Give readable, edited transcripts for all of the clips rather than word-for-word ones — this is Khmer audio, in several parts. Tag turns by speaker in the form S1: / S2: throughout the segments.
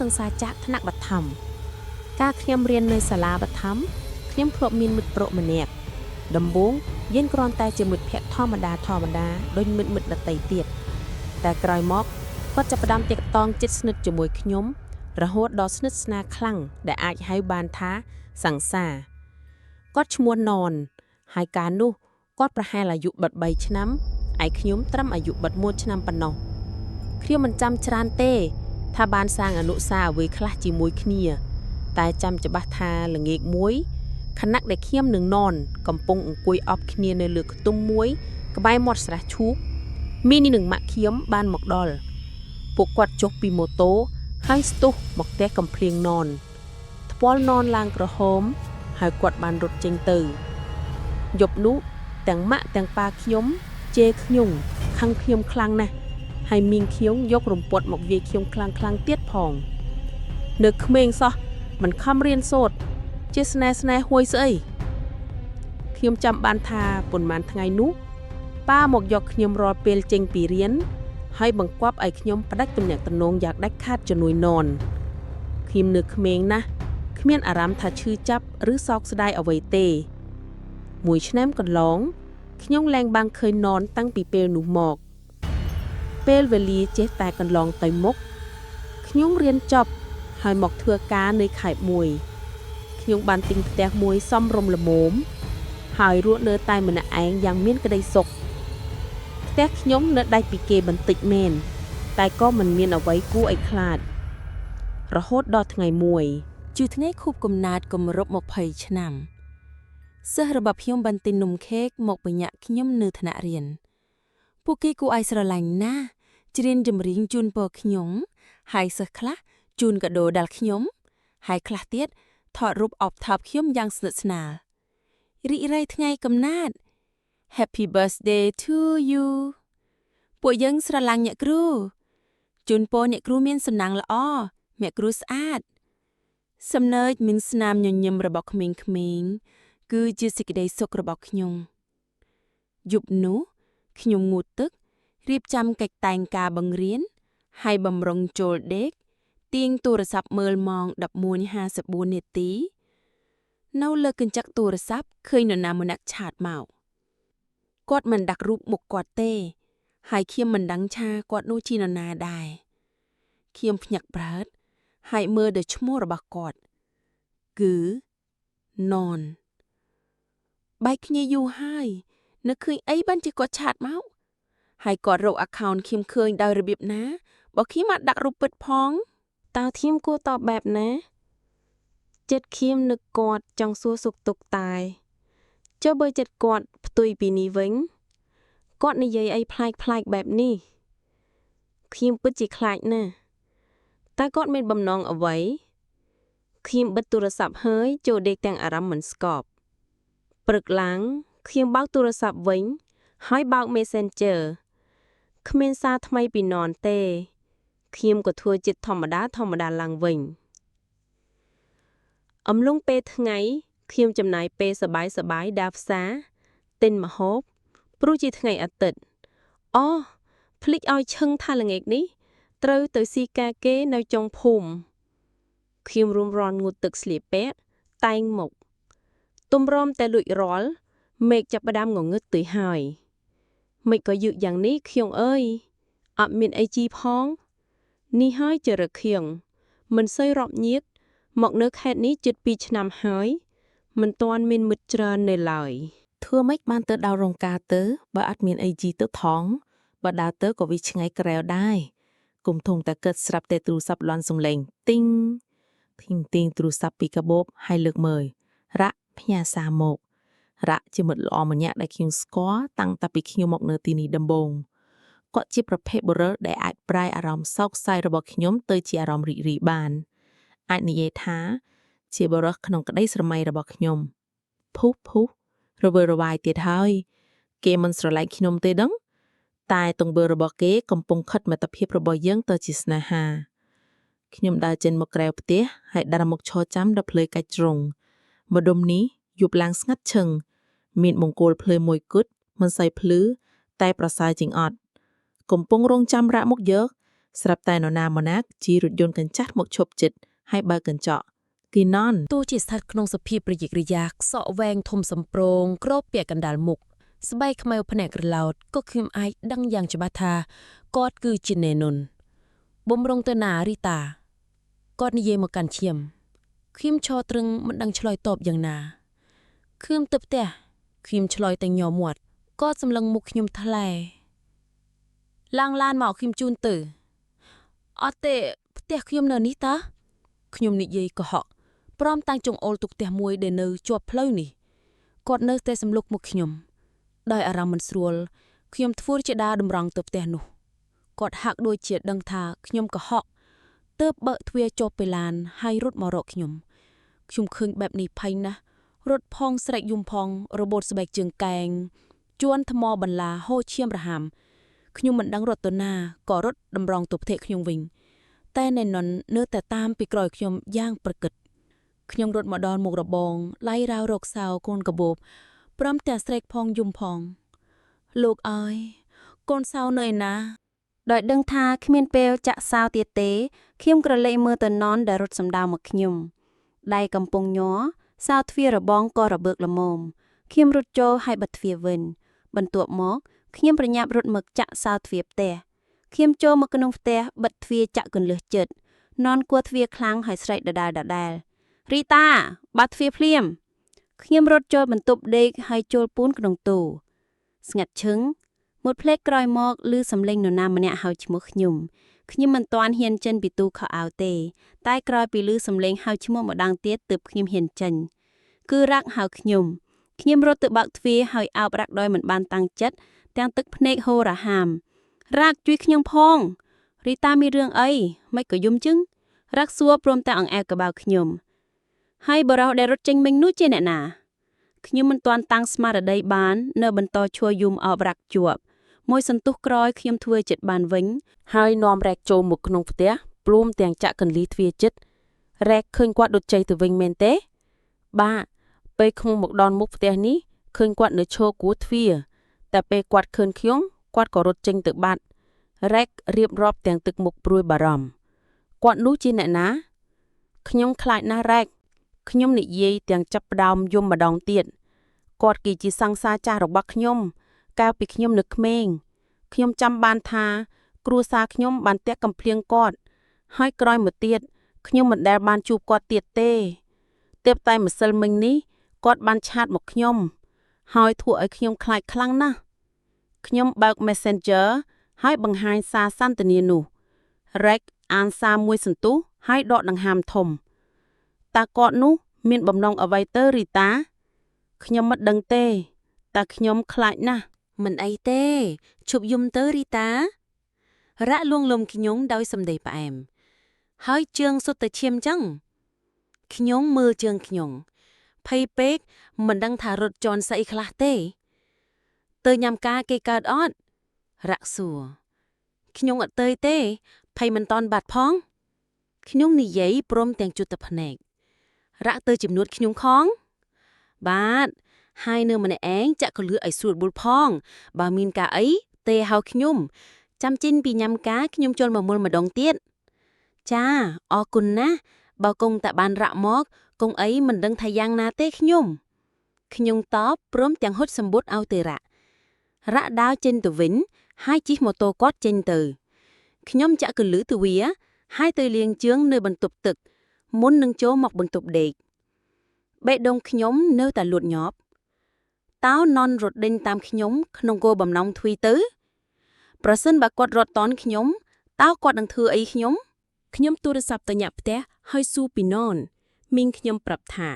S1: សង្សារចាក់ថ្នាក់បឋមការខ្ញុំរៀននៅសាលាបឋមខ្ញុំធ្លាប់មានមិត្តប្រុសម្នាក់ដំបូងយើងគ្រាន់តែជាមិត្តភក្តិធម្មតាដូចមិត្តដទៃទៀតតែក្រោយមកគាត់ចាប់ផ្ដើមទាក់ទងចិត្តស្និទ្ធជាមួយខ្ញុំរហូតដល់ស្និទ្ធស្នាលខ្លាំងដែលអាចហៅបានថាសង្សារគាត់ឈ្មោះណនហើយកាលនោះគាត់ប្រហែលអាយុបិទ3ឆ្នាំឯខ្ញុំត្រឹមអាយុបិទ1ឆ្នាំប៉ុណ្ណោះខ្ញុំមិនចាំច្រើនទេថាបានសាងអនុស្សាវរីយ៍ខ្លះជាមួយគ្នាតែចាំច្បាស់ថាល្ងាចមួយខណៈដែលខ្ញុំនិងណនកំពុងអង្គុយអបគ្នានៅលើខ្ទមមួយក្បែរមាត់ស្រះឈូកមីនីនិងម៉ាក់ខ្ញុំបានមកដល់ពួកគាត់ចុះពីម៉ូតូហើយស្ទុះមកផ្ទះកំភ្លៀងណនថ្ពាល់ណនឡើងក្រហមហើយគាត់បានរត់ចេញទៅយប់នោះទាំងម៉ាក់ទាំងប៉ាខ្ញុំជេរខ្ញុំខឹងខ្ញុំខ្លាំងណាស់ហើយមីងខ្ញុំយករំពាត់មកវាយខ្ញុំខ្លាំងទៀតផងនៅក្មេងសោះមិនខំរៀនសូត្រជាស្នេហ៍ហួយស្អីខ្ញុំចាំបានថាប៉ុន្មានថ្ងៃនោះប៉ាមកយកខ្ញុំរាល់ពេលចេញពីរៀនហើយបង្គាប់ឲ្យខ្ញុំផ្ដាច់ទំនាក់ទំនងយ៉ាងដាច់ខាតជាមួយណនខ្ញុំនៅក្មេងណាស់គ្មានអារម្មណ៍ថាឈឺចាប់ឬសោកស្ដាយអ្វីទេមួយឆ្នាំកន្លងខ្ញុំលែងបានឃើញណនតាំងពីពេលនោះមកពេលវេលាចេះតែកន្លងទៅមុខខ្ញុំរៀនចប់ហើយមកធ្វើការនៅខេត្តមួយខ្ញុំបានទិញផ្ទះមួយសមរម្យល្មមហើយរស់នៅតែម្នាក់ឯងយ៉ាងមានក្តីសុខផ្ទះខ្ញុំនៅដាច់ពីគេបន្តិចមែនតែក៏មិនមានអ្វីគួរឲ្យខ្លាចរហូតដល់ថ្ងៃមួយជាថ្ងៃខួបកំណើតគម្រប់20ឆ្នាំសិស្សរបស់ខ្ញុំបានទិញនំខេកមកបញ្ញាក់ខ្ញុំនៅថ្នាក់រៀនពួកគេគួរឲ្យស្រឡាញ់ណាស់ច្រៀងចម្រៀងជូនពរខ្ញុំហើយសិស្សខ្លះជូនកាដូដល់ខ្ញុំហើយខ្លះទៀតថតរូបអបថើបខ្ញុំយ៉ាងស្និទ្ធស្នាលរីករាយថ្ងៃកំណើត Happy birthday to you ពួកយើងស្រឡាញ់អ្នកគ្រូជូនពរអ្នកគ្រូមានសំណាងល្អអ្នកគ្រូស្អាតសំណើចមានស្នាមញញឹមរបស់ក្មេងៗគឺជាសេចក្តីសុខរបស់ខ្ញុំយប់នោះខ្ញុំងូតទឹករៀបចំកិច្ចតែងការបង្រៀនហើយបំរុងចូលដេកទាញទូរស័ព្ទមើលម៉ោង 11:54 នាទីនៅលើកញ្ចក់ទូរស័ព្ទឃើញនរណាម្នាក់ឆាតមកគាត់មិនដាក់រូបមុខគាត់ទេហើយខ្ញុំមិនដឹងថាគាត់នោះជានរណាដែរខ្ញុំភ្ញាក់ប្រើតហើយមើលដល់ឈ្មោះរបស់គាត់គឺណនបែកគ្នាយូរហើយនឹកឃើញអីបានជាគាត់ឆាតមកហើយគាត់រក account ខ្ញុំឃើញដោយរបៀបណាបើខ្ញុំអាចដាក់រូបពិតផងតើខ្ញុំគួរតបបែបណាចិត្តខ្ញុំនឹកគាត់ចង់សួរសុខទុក្ខតែចុះបើចិត្តគាត់ផ្ទុយពីនេះវិញគាត់និយាយអីប្លែកបែបនេះខ្ញុំពិតជាខ្លាចណាស់តើគាត់មានបំណងអ្វីខ្ញុំបិទទូរស័ព្ទហើយចូលដេកទាំងអារម្មណ៍មិនស្កប់ព្រឹកឡើងខ្ញុំបើកទូរស័ព្ទវិញហើយបើក Messenger គ្មានសារថ្មីពីណនទេខ្ញុំក៏ធ្វើចិត្តធម្មតាឡើងវិញអំឡុងពេលថ្ងៃខ្ញុំចំណាយពេលសប្បាយដើរផ្សារទិញម្ហូបព្រោះជាថ្ងៃអាទិត្យភ្លេចឲ្យឈឹងថាល្ងាចនេះត្រូវទៅស៊ីការគេនៅចុងភូមិខ្ញុំរួមរន់ងូតទឹកស្លៀកពាក់តែងមុខទំរំតែលួចរាល់មេឃចាប់ផ្ដើមងងឹតទៅហើយមិនក៏យឺកយ៉ាងនេះខៀងអើយអត់មានអីជីផងនេះហើយចរិតខៀងមិនសូវរាប់ញាតមកនៅខេត្តនេះជិត2ឆ្នាំហើយមិនទាន់មានមិត្តច្រើននៅឡើយធ្វើម៉េចបានទៅដល់រោងការទៅបើអត់មានអីជីទៅថងបើដើរទៅក៏វាឆ្ងាយក្រែវដែរគុំធំតែគិតស្រាប់តែទូរស័ព្ទលន់សំឡេងទីងទីងទូរស័ព្ទពីកាបូបហើយលើកមើលរ៉ាក់ផ្ញើសារមករ៉ាក់ជាមិត្តល្អម្នាក់ដែលខ្ញុំស្គាល់តាំងតែពីខ្ញុំមកនៅទីនេះដំបូងគាត់ជាប្រភេទបុរសដែលអាចប្រែអារម្មណ៍សោកសៅរបស់ខ្ញុំទៅជាអារម្មណ៍រីករាយបានអាចនិយាយថាជាបុរសក្នុងក្តីស្រមៃរបស់ខ្ញុំភុះរវើរវាយទៀតហើយគេមិនស្រឡាញ់ខ្ញុំទេដឹងតែទង្វើរបស់គេកំពុងខិតមិត្តភាពរបស់យើងទៅជាស្នេហាខ្ញុំដើរចេញមកក្រៅផ្ទះហើយដើរមកឈរចាំដល់ភ្លើងកាច់ជ្រុងម្ដុំនេះយប់ឡើងស្ងាត់ឈឹងមានបង្គោលភ្លើងមួយគត់មិនសូវភ្លឺតែប្រសើរជាងអត់កំពុងរងចាំរ៉ាក់មុខយក
S2: ស្រាប់តែនរណាម្នាក់ជិះរថយន្តកញ្ចាស់មកឈប់ជិតហើយបើកកញ្ចក់គីណន
S3: ទោះជាស្ថិតក្នុងសភាពប្រយ័ត្នប្រយែងខ្សក់វែងធំសំប្រងក្របពាក់កណ្ដាលមុខស្បែកខ្មៅភ្នែកក្រឡោតក៏ខ្ញុំអាចដឹងយ៉ាងច្បាស់ថាគាត់គឺជាណេនុនបំរុងទៅណារីតាគាត់និយាយមកកាន់ឈាមខ្ញុំឈរត្រឹងមិនដឹងឆ្លើយតបយ៉ាងណាខ្ញុំទៅផ្ទះខ្ញុំឆ្លើយតែញ័រមាត់គាត់សម្លឹងមុខខ្ញុំថ្លែឡើងឡានមកខ្ញុំជូនទៅអត់ទេផ្ទះខ្ញុំនៅនេះតាខ្ញុំនិយាយកុហកព្រមតាំងចង្អុលទុកផ្ទះមួយដែលនៅជាប់ផ្លូវនេះគាត់នៅតែសម្លុកមុខខ្ញុំដោយអារម្មណ៍មិនស្រួលខ្ញុំធ្វើជាដើរតម្រង់ទៅផ្ទះនោះគាត់ហាក់ដូចជាដឹងថាខ្ញុំកុហកទើបបើកទ្វារចុះពីឡានហើយរត់មករកខ្ញុំឃើញបែបនេះភ័យណាស់រត់ផងស្រែកយំផងរបូតស្បែកជើងកែងជួនថ្មបន្លាហូរឈាមរហាំខ្ញុំមិនដឹងរត់ទៅណាក៏រត់តម្រង់ទៅផ្ទះខ្ញុំវិញតែណែនននៅតែតាមពីក្រោយខ្ញុំយ៉ាងប្រកឹកខ្ញុំរត់មកដល់មុខរបងឡៃរាវរកសៅកូនកបោបព្រមទាំងស្រែកផងយំផងលោកអើយកូនសៅនៅឯណា
S4: ដោយដឹងថាគ្មានពេលចាក់សៅទៀតទេខ្ញុំក្រឡេកមើលទៅណនដែលរត់សម្ដៅមកខ្ញុំដៃកំពុងញ័រសៅទ្វាររបងក៏របើកល្មមខ្ញុំរត់ចូលហើយបិទទ្វារវិញបន្ទាប់មកខ្ញុំប្រញាប់រត់មកចាក់សៅទ្វារផ្ទះខ្ញុំចូលមកក្នុងផ្ទះបិទទ្វារចាក់គន្លឹះជិតណនគួរទ្វារខ្លាំងហើយស្រែកដដែលរីតាបាត់ទ្វារភ្លាមខ្ញុំរត់ចូលបន្ទប់ដេកហើយចូលពូនក្នុងទូស្ងាត់ឈឹងមួយភ្លេចក្រោយមកឮសំឡេងនរណាម្នាក់ហៅឈ្មោះខ្ញុំមិនទាន់ហ៊ានចេញពីទូខោអាវទេតែក្រោយពីឮសំឡេងហៅឈ្មោះម្ដងទៀតទើបខ្ញុំហ៊ានចេញគឺរ៉ាក់ហៅខ្ញុំរត់ទៅបើកទ្វារហើយអោបរ៉ាក់ដោយមិនបានតាំងចិត្តទាំងទឹកភ្នែកហូររហាមរ៉ាក់ជួយខ្ញុំផងរីតាមានរឿងអីមិនក៏យំជឹងរ៉ាក់សួរព្រមទាំងអង្អែលក្បាលខ្ញុំហើយបរោះដែលរត់ចេញមិញនោះជាអ្នកណាខ្ញុំមិនទាន់តាំងស្មារតីបាននៅបន្តឈួរយំអោបរ៉ាក់ជាប់មួយសន្ទុះក្រោយខ្ញុំធ្វើចិត្តបានវិញ
S3: ហើយនាំរែកចូលមកក្នុងផ្ទះព្រមទាំងចាក់កន្លីទ្វារចិត្តរែកឃើញគាត់ដុតជ័យទៅវិញមែនទេបាទពេលខ្ញុំមកដល់មុខផ្ទះនេះឃើញគាត់នៅឈរគួរទ្វារតែពេលគាត់ឃើញខ្ញុំគាត់ក៏រត់ចេញទៅបាត់រែករៀបរាប់ទាំងទឹកមុខព្រួយបារម្ភគាត់នោះជាអ្នកណាខ្ញុំខ្លាចណាស់រែកខ្ញុំនិយាយទាំងចាប់ផ្ដើមយំម្ដងទៀតគាត់គឺជាសង្សារចាស់របស់ខ្ញុំកាលពីខ្ញុំនៅក្មេងខ្ញុំចាំបានថាគ្រួសារខ្ញុំបានតាក់កំភ្លៀងគាត់ហើយក្រោយមកទៀតខ្ញុំមិនដែលបានជួបគាត់ទៀតទេទើបតែម្សិលមិញនេះគាត់បានឆាតមកខ្ញុំហើយធ្វើឲ្យខ្ញុំខ្លាចខ្លាំងណាស់ខ្ញុំបើក Messenger ហើយបង្ហាញសារសន្ទនានោះ Rek អានសារមួយសន្ទុះហើយដកដង្ហើមធំតើគាត់នោះមានបំណងអ្វីទៅរីតាខ្ញុំមិនដឹងទេតែខ្ញុំខ្លាចណាស់មិនអីទេឈប់យំទៅរីតារ៉ាក់លួងលំខ្ញុំដោយសម្ដីផ្អែមហើយជើងសុទ្ធតែឈាមចឹងខ្ញុំមើលជើងខ្ញុំភ័យពេកមិនដឹងថារត់ជន់ស្អីខ្លះទេទៅញ៉ាំការគេកើតអត់រ៉ាក់សួរខ្ញុំអត់ទៅទេភ័យមិនតន់បាត់ផងខ្ញុំនិយាយព្រមទាំងជុតទៅភ្នែករ៉ាក់ទៅជំនួតខ្ញុំខងបាទហើយនៅម្នាក់ឯងចាក់កលឿឲ្យស្រួលបុលផងបើមានការអីទេហៅខ្ញុំចាំចេញពីញ៉ាំការខ្ញុំជន់មកមុលម្ដងទៀតចាអរគុណណាស់បើគង់តែបានរ៉ាក់មកគង់អីមិនដឹងថាយ៉ាងណាទេខ្ញុំតបព្រមទាំងហុចសម្បត្តិឲ្យទៅរ៉ាក់ដើរចេញទៅវិញហើយជិះម៉ូតូគាត់ចេញទៅខ្ញុំចាក់កលឿទៅវាហើយទៅលាងជើងនៅបន្ទប់ទឹកមុននឹងចូលមកបន្ទប់ដេកបេះដូងខ្ញុំនៅតែលួតញាប់តើណនរត់ដេញតាមខ្ញុំក្នុងគោលបំណងធ្វើទៅប្រសិនបើគាត់រត់តន់ខ្ញុំតើគាត់នឹងធ្វើអីខ្ញុំទូរស័ព្ទទៅញាក់ផ្ទះហើយសួរពីណនមីងខ្ញុំប្រាប់ថា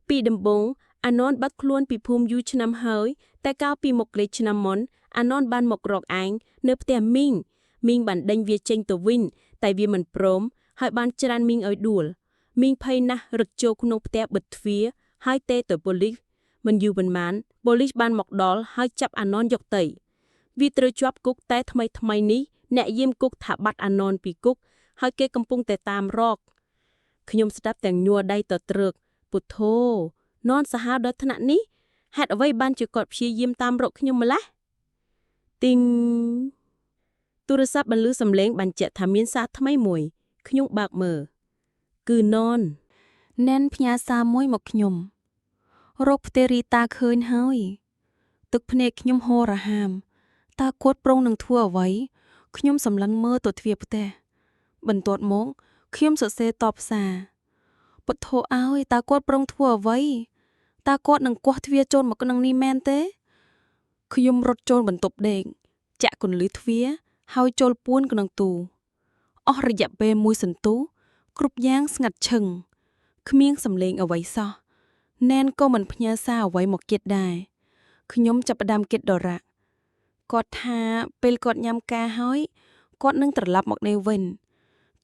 S3: ពីដំបូងអាណនបាត់ខ្លួនពីភូមិយូរឆ្នាំហើយតែកាលពីមកលេខឆ្នាំមុនអាណនបានមករកឯងនៅផ្ទះមីងបានដេញវាចេញទៅវិញតែវាមិនព្រមហើយបានច្រានមីងឲ្យដួលមីងភ័យណាស់រត់ចូលក្នុងផ្ទះបិទទ្វារហើយទេទៅប៉ូលីសមិនយូរប៉ុន្មានប៉ូលីសបានមកដល់ហើយចាប់អាណនយកទៅវាត្រូវជាប់គុកតែថ្មីនេះអ្នកយាមគុកថាបាត់អាណនពីគុកហើយគេកំពុងតែតាមរកខ្ញុំស្ដាប់ទាំងញ័រដៃទៅត្រឹកពុទ្ធោននសាហាវដល់ថ្នាក់នេះហេតុអ្វីបានជាគាត់ព្យាយាមតាមរកខ្ញុំម្ល៉េះទីងទូ ទូរស័ព្ទបន្លឺសំឡេងបញ្ជាក់ថាមានសារថ្មីមួយខ្ញុំបើកមើលគឺណន
S4: ណែនផ្ញើសារមួយមកខ្ញុំរកផ្ទះរីតាឃើញហើយទឹកភ្នែកខ្ញុំហូររហាមតើគាត់ប្រុងនឹងធ្វើអ្វីខ្ញុំសម្លឹងមើលទៅទ្វារផ្ទះបន្ទាប់មកខ្ញុំសរសេរតបសារពុទ្ធោអើយតើគាត់ប្រុងធ្វើអ្វីតើគាត់នឹងគាស់ទ្វារចូលមកក្នុងនេះមែនទេខ្ញុំរត់ចូលបន្ទប់ដេកចាក់គន្លឹះទ្វារហើយចូលពួនក្នុងទូអស់រយៈពេលមួយសន្ទុះគ្រប់យ៉ាងស្ងាត់ឈឹងគ្មានសំឡេងអ្វីសោះណែនក៏មិនផ្ញើសារអ្វីមកគិតដែរខ្ញុំចាប់ផ្ដើមគិតដរាក់គាត់ថាពេលគាត់ញ៉ាំការហើយគាត់នឹងត្រឡប់មកនេះវិញ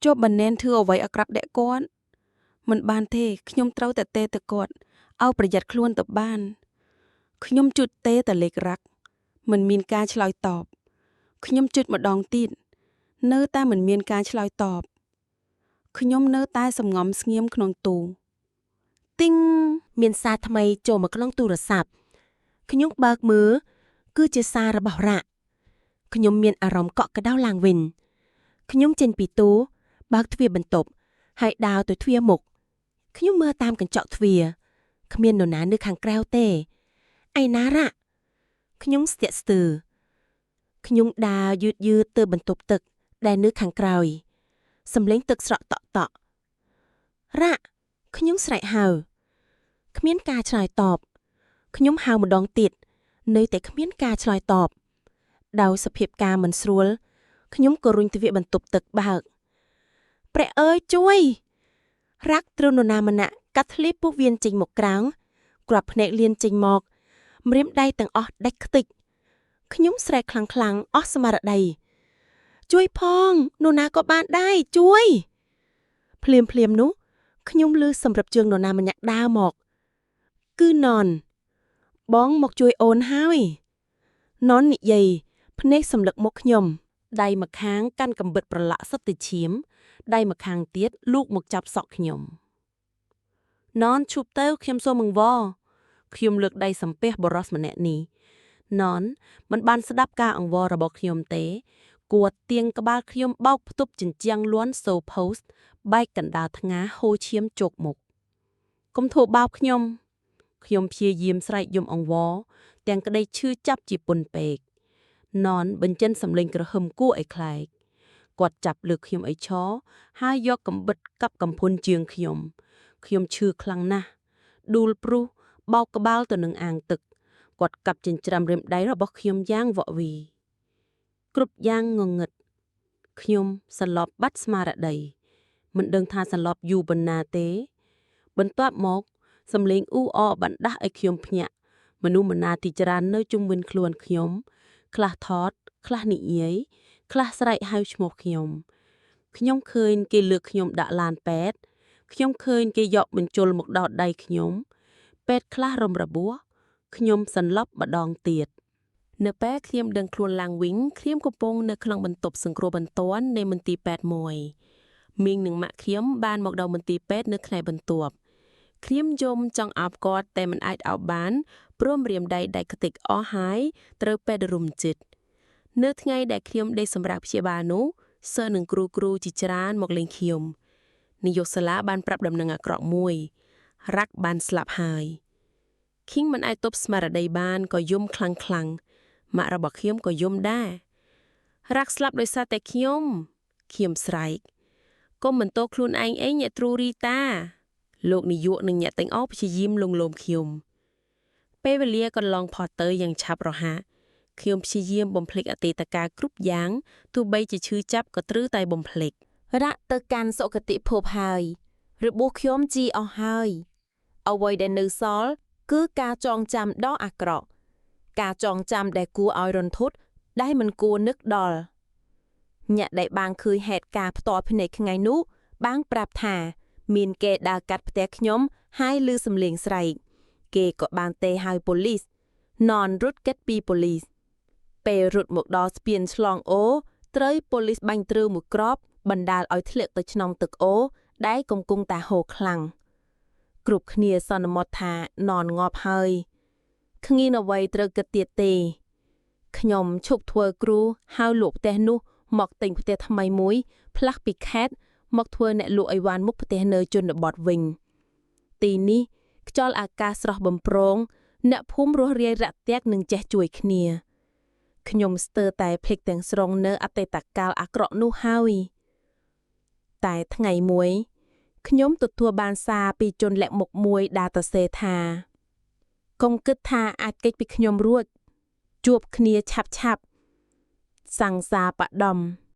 S4: ចុះបើណែនធ្វើអ្វីអាក្រក់ដាក់គាត់មិនបានទេខ្ញុំត្រូវតែទេទៅគាត់ឲ្យប្រយ័ត្នខ្លួនទៅបានខ្ញុំជូតទេតែលេខរ៉ាក់មិនមានការឆ្លើយតបខ្ញុំជូតម្ដងទៀតនៅតែមិនមានការឆ្លើយតបខ្ញុំនៅតែសំងំស្ងៀមក្នុងទូទីង
S1: មានសារថ្មីចូលមកក្នុងទូរស័ព្ទខ្ញុំបើកមើលគឺជាសាររបស់រ៉ាក់ខ្ញុំមានអារម្មណ៍កក់ក្ដៅឡើងវិញខ្ញុំចេញពីទូបើកទ្វារបន្ទប់ហើយដើរទៅទ្វារមុខខ្ញុំមើលតាមកញ្ចក់ទ្វារគ្មាននរណានៅខាងក្រៅទេឯណារ៉ាក់ខ្ញុំស្ទាក់ស្ទើរខ្ញុំដើរយឺតទៅបន្ទប់ទឹកដែលនៅខាងក្រោយសំឡេងទឹកស្រក់តក់រ៉ាក់ខ្ញុំស្រែកហៅគ្មានការឆ្លើយតបខ្ញុំហៅម្ដងទៀតនៅតែគ្មានការឆ្លើយតបដោយសភាពការមិនស្រួលខ្ញុំក៏រុញទ្វារបន្ទប់ទឹកបើកព្រះអើយជួយរ៉ាក់ត្រូវនរណាម្នាក់កាត់ធ្លាយពោះវៀនចេញមកក្រៅគ្រាប់ភ្នែកលៀនចេញមកម្រាមដៃទាំងអស់ដាច់ខ្ទេចខ្ញុំស្រែកខ្លាំងអស់ស្មារតីជួយផងនរណាក៏បានដែរជួយភ្លាមនោះខ្ញុំឮសម្រាប់ជើងនរណាម្នាក់ដើរមកគឺណនបងមកជួយអូនហើយណននិយាយភ្នែកសម្លឹកមកខ្ញុំដៃម្ខាងកាន់កាំបិតប្រឡាក់សុទ្ធតែឈាមដៃម្ខាងទៀតលូកមកចាប់សក់ខ្ញុំណនឈប់ទៅខ្ញុំសូមអង្វរខ្ញុំលើកដៃសំពះបរិសម្នាក់នេះណនមិនបានស្ដាប់ការអង្វររបស់ខ្ញុំទេគាត់ទៀងក្បាលខ្ញុំបោកផ្ទប់ជញ្ជាំងលាន់សូផូសបែកកណ្ដាលថ្ងាហូរឈាមជោកមុខកុំធូរបោកខ្ញុំព្យាយាមស្រែកយំអង្វរទាំងក្តីឈឺចាប់ជាពន់ពេកណនបញ្ចិនសម្លេងក្រហមគួរឲ្យខ្លែកគាត់ចាប់លើកខ្ញុំឲ្យឈរហើយយកកំបិតកាប់កំភុនជើងខ្ញុំឈឺខ្លាំងណាស់ដួលព្រុសបោកក្បាលទៅនឹងអាងទឹកគាត់កាប់ចិញ្ច្រាំរឹមដៃរបស់ខ្ញុំយ៉ាងវក់វីគ្រប់យ៉ាងងងឹតខ្ញុំសន្លប់បាត់ស្មារតីមិនដឹងថាសន្លប់យូរប៉ុណ្ណាទេបន្ទាប់មកសំឡេងអ៊ូអបណ្ដាស់ឲ្យខ្ញុំភ្ញាក់មនុស្សម្នាទីច្រើននៅជុំវិញខ្លួនខ្ញុំខ្លះថតខ្លះនិយាយខ្លះស្រែកហៅឈ្មោះខ្ញុំឃើញគេលើកខ្ញុំដាក់ឡានពេទ្យខ្ញុំឃើញគេយកបញ្ជុលមកដោតដៃខ្ញុំពេទ្យខ្លះរំរបួសខ្ញុំសន្លប់ម្ដងទៀតនៅពេលខ្ញុំដឹងខ្លួនឡើងវិញខ្ញុំកំពុងនៅក្នុងបន្ទប់សង្គ្រោះបន្ទាន់នៃមន្ទីរពេទ្យមួយមីងនិងម៉ាក់ខ្ញុំបានមកដល់មន្ទីរពេទ្យនៅផ្នែកបន្ទាប់ខ្ញុំយំចង់អោបគាត់តែមិនអាចអោបបានព្រមរាមដៃដាច់ខ្ទេចអស់ហើយត្រូវពេទ្យរុំចិត្តនៅថ្ងៃដែលខ្ញុំដេកសម្រាប់ព្យាបាលនោះសិស្សនិងគ្រូជាច្រើនមកលេងខ្ញុំនាយកសាលាបានប្រាប់ដំណឹងអាក្រក់មួយរ៉ាក់បានស្លាប់ហើយឃីងមិនអាចទប់ស្មារតីបានក៏យំខ្លាំងម៉ាក់របស់ខ្ញុំក៏យំដែររ៉ាក់ស្លាប់ដោយសារតែខ្ញុំស្រែកកុំបន្ទោសខ្លួនឯងអីអ្នកទ្រូរីតាលោកនាយកនិងអ្នកទាំងអស់ព្យាយាមលងលោមខ្ញុំពេលវេលាក៏ឡងផុតទៅយ៉ាងឆាប់រហ័សខ្ញុំព្យាយាមបំភ្លេចអតីតកាលគ្រប់យ៉ាងទោះបីជាឈឺចាប់ក៏ត្រូវតែបំភ្លេចរ៉ាក់ទៅកាន់សុគតិភពហើយរបួសខ្ញុំជីអស់ហើយអ្វីដែលនៅសល់គឺការចងចាំដ៏អាក្រក់ការចងចាំដែលគួរឲ្យរន្ធត់ដែលមិនគួរនឹកដល់អ្នកដែលបានឃើញហេតុការណ៍ផ្ទាល់ភ្នែកថ្ងៃនោះបានប្រាប់ថាមានគេដើរកាត់ផ្ទះខ្ញុំហើយឮសំឡេងស្រែកគេក៏បានទេហៅប៉ូលីសណនរត់គេចពីប៉ូលីសពេលរត់មកដល់ស្ពានឆ្លងអូត្រូវប៉ូលីសបាញ់ទ្រូមួយគ្រាប់បណ្ដាលឲ្យធ្លាក់ទៅក្នុងទឹកអូដែលកំពុងតែហូរខ្លាំងគ្រប់គ្នាសន្មតថាណនងាប់ហើយគ្មានអ្វីត្រូវគិតទៀតទេខ្ញុំឈប់ធ្វើគ្រូហៅលោកផ្ទះនោះ
S3: មកទិញផ្ទះថ្មីមួយផ្លាស់ពីខេត្តមកធ្វើអ្នកលក់អីវ៉ាន់មុខផ្ទះនៅជនបទវិញទីនេះខ្យល់អាកាសស្រស់បំព្រងអ្នកភូមិរស់រាយរាក់ទាក់និងចេះជួយគ្នាខ្ញុំស្ទើរតែភ្លេចទាំងស្រុងនៅអតីតកាលអាក្រក់នោះហើយតែថ្ងៃមួយខ្ញុំទទួលបានសារពីជនលាក់មុខមួយដែលសរសេរថាកុំគិតថាអាចគេចពីខ្ញុំរួចជួបគ្នាឆាប់ៗសង្សារបដំ